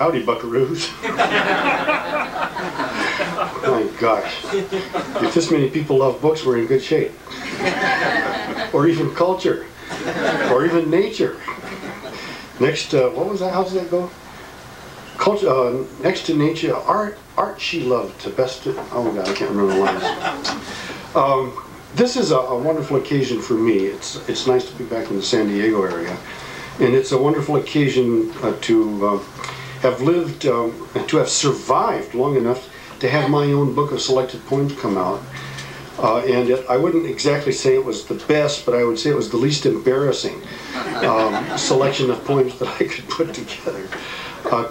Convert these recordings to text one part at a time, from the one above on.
Howdy, buckaroos. My gosh. If this many people love books, we're in good shape. Or even culture. Or even nature. Next, what was that? How does that go? Culture, next to nature, art she loved to best. Oh God, I can't remember the lines. This is a wonderful occasion for me. It's nice to be back in the San Diego area, and it's a wonderful occasion to have lived, to have survived long enough to have my own book of selected poems come out. And I wouldn't exactly say it was the best, but I would say it was the least embarrassing selection of poems that I could put together,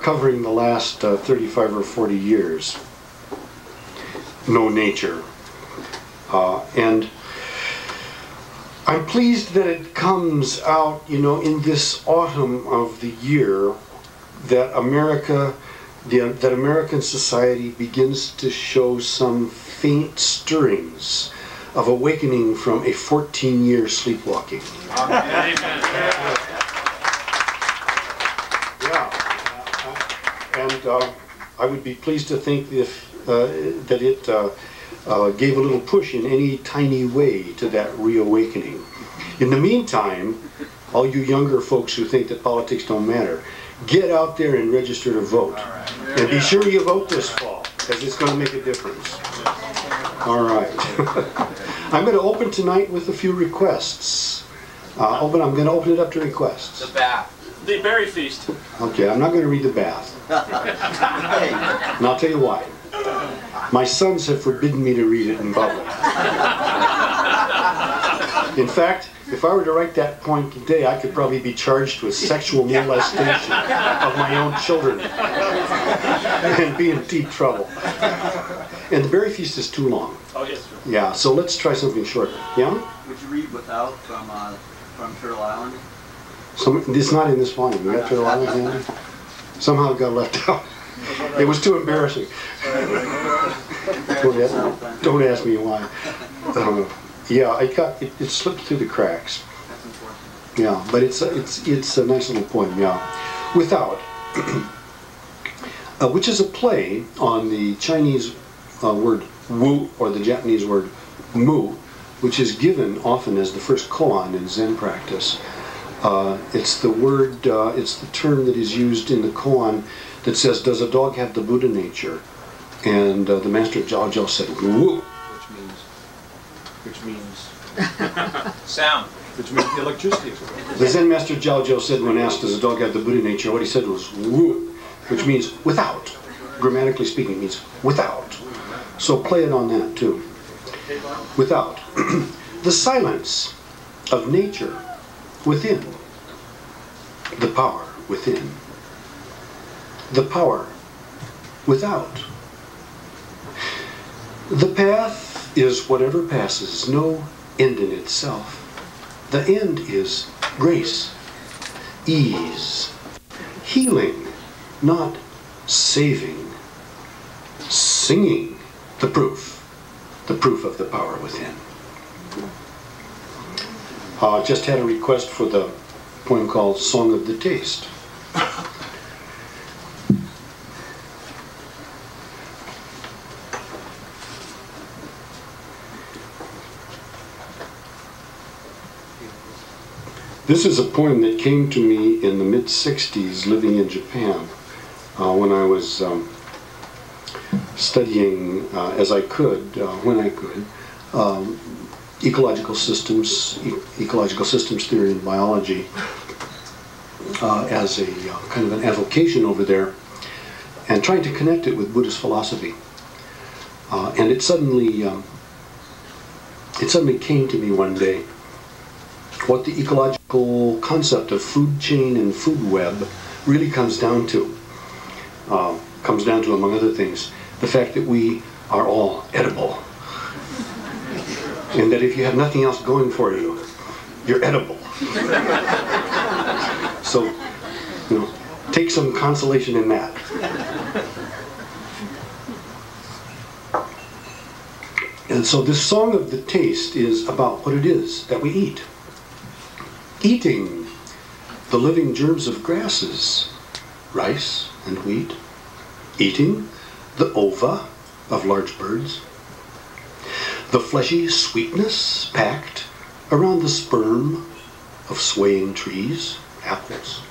covering the last 35 or 40 years. No nature. And I'm pleased that it comes out, you know, in this autumn of the year that that American society begins to show some faint stirrings of awakening from a 14-year sleepwalking. Yeah, and I would be pleased to think that it gave a little push in any tiny way to that reawakening. In the meantime, all you younger folks who think that politics don't matter, get out there and register to vote. And be sure you vote this fall, because it's going to make a difference. All right. I'm going to open tonight with a few requests. I'm going to open it up to requests. The bath. The berry feast. Okay, I'm not going to read the bath. And I'll tell you why. My sons have forbidden me to read it in public. In fact, if I were to write that poem today, I could probably be charged with sexual molestation of my own children and be in deep trouble. And the berry feast is too long. Oh, yes, sir. Yeah, so let's try something shorter. Yeah? Would you read Without from Turtle Island? It's not in this volume. You got Turtle Island handy? Somehow it got left out. It was too embarrassing. Don't ask me why. Yeah, it slipped through the cracks. That's important. Yeah, but it's a nice little poem. Yeah, Without, which is a play on the Chinese word wu, or the Japanese word mu, which is given often as the first koan in Zen practice. It's the word, it's the term that is used in the koan that says, "Does a dog have the Buddha nature?" And the master Jiao Jiao said, "Wu," which means sound. Which means electricity. The Zen master Jiao Jiao said, when asked, "Does a dog have the Buddha nature?" what he said was "Wu," which means without. Grammatically speaking, it means without. So play it on that too. Without. The silence of nature within. The power within. The power without. The path is whatever passes, no end in itself. The end is grace, ease, healing, not saving, singing the proof of the power within. Just had a request for the poem called Song of the Taste. This is a poem that came to me in the mid-60s living in Japan when I was studying as I could, when I could, ecological systems theory and biology as a kind of an avocation over there, and trying to connect it with Buddhist philosophy. And it suddenly came to me one day what the ecological concept of food chain and food web really comes down to, among other things, the fact that we are all edible. And that if you have nothing else going for you, you're edible. So, you know, take some consolation in that. And so this Song of the Taste is about what it is that we eat. Eating the living germs of grasses, rice and wheat, eating the ova of large birds, the fleshy sweetness packed around the sperm of swaying trees, apples,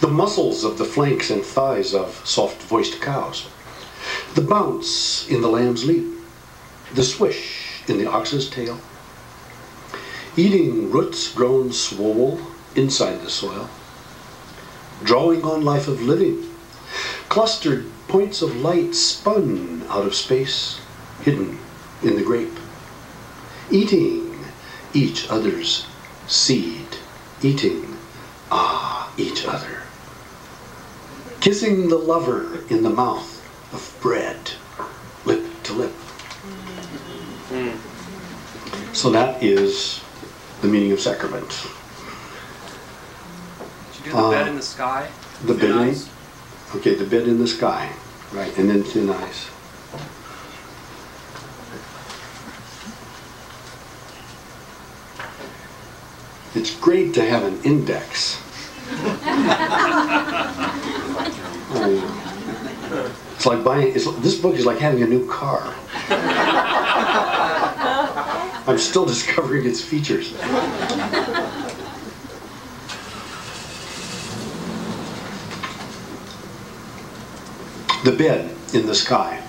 the muscles of the flanks and thighs of soft-voiced cows, the bounce in the lamb's leap, the swish in the ox's tail, eating roots grown swole inside the soil, drawing on life of living, clustered points of light spun out of space, hidden in the grape, eating each other's seed, eating each other, kissing the lover in the mouth of bread, lip to lip. So that is the meaning of sacrament. Did you do the bed in the sky? The bed in, Ice? okay, the bed in the sky, right, and then thin ice. It's great to have an index. It's like buying, this book is like having a new car. I'm still discovering its features. The bed in the sky.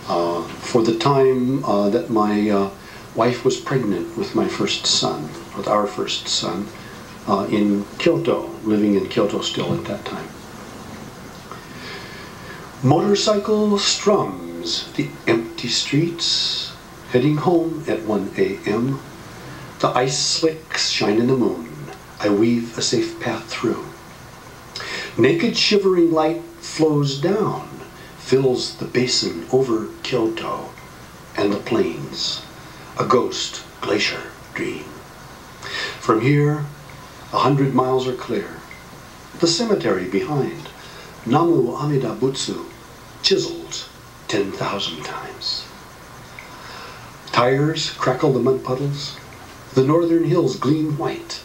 For the time that my wife was pregnant with my first son, with our first son, in Kyoto, living in Kyoto still at that time. Motorcycle strums the empty streets, heading home at 1 a.m. The ice slicks shine in the moon. I weave a safe path through. Naked shivering light flows down, fills the basin over Kyoto and the plains, a ghost glacier dream. From here, 100 miles are clear. The cemetery behind, Namu Amida Butsu, chiseled 10,000 times. Tires crackle the mud puddles. The northern hills gleam white.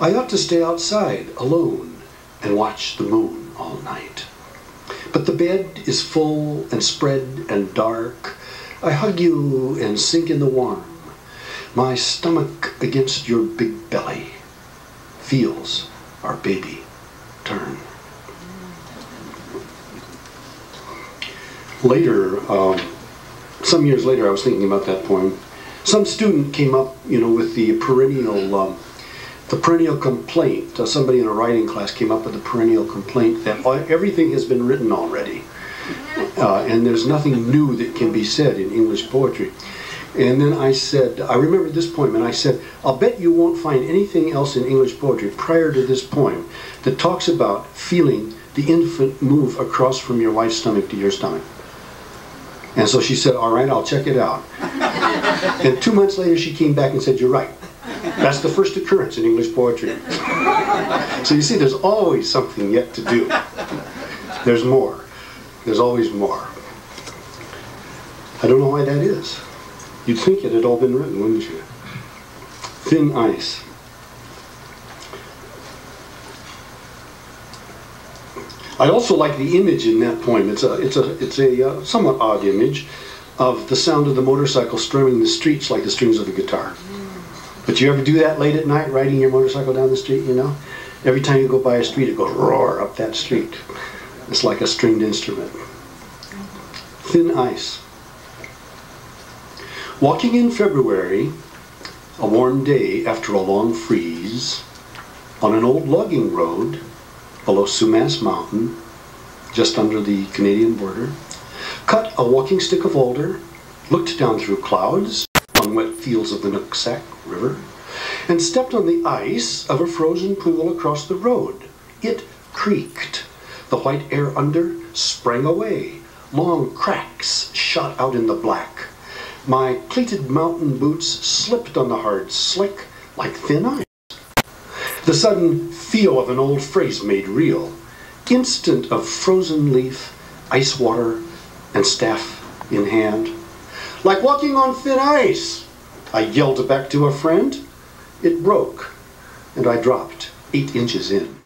I ought to stay outside alone and watch the moon all night. But the bed is full and spread and dark. I hug you and sink in the warm. My stomach against your big belly feels our baby turn. Later, some years later, I was thinking about that poem. Some student came up, with the Perennial Complaint. Somebody in a writing class came up with the Perennial Complaint that everything has been written already, and there's nothing new that can be said in English poetry. And then I said, I remember this poem, and I said, I'll bet you won't find anything else in English poetry prior to this poem that talks about feeling the infant move across from your wife's stomach to your stomach. And so she said, all right, I'll check it out. And 2 months later, she came back and said, you're right. That's the first occurrence in English poetry. So you see, there's always something yet to do. There's more. There's always more. I don't know why that is. You'd think it had all been written, wouldn't you? Thin ice. I also like the image in that poem. It's a somewhat odd image of the sound of the motorcycle strumming the streets like the strings of a guitar. But you ever do that late at night, riding your motorcycle down the street, Every time you go by a street, it goes roar up that street. It's like a stringed instrument. Thin ice. Walking in February, a warm day after a long freeze, on an old logging road below Sumas Mountain, just under the Canadian border, cut a walking stick of alder, looked down through clouds on wet fields of the Nooksack River, and stepped on the ice of a frozen pool across the road. It creaked. The white air under sprang away. Long cracks shot out in the black. My pleated mountain boots slipped on the hard slick like thin ice. The sudden feel of an old phrase made real. Instant of frozen leaf, ice water, and staff in hand. Like walking on thin ice, I yelled back to a friend. It broke, and I dropped 8 inches in.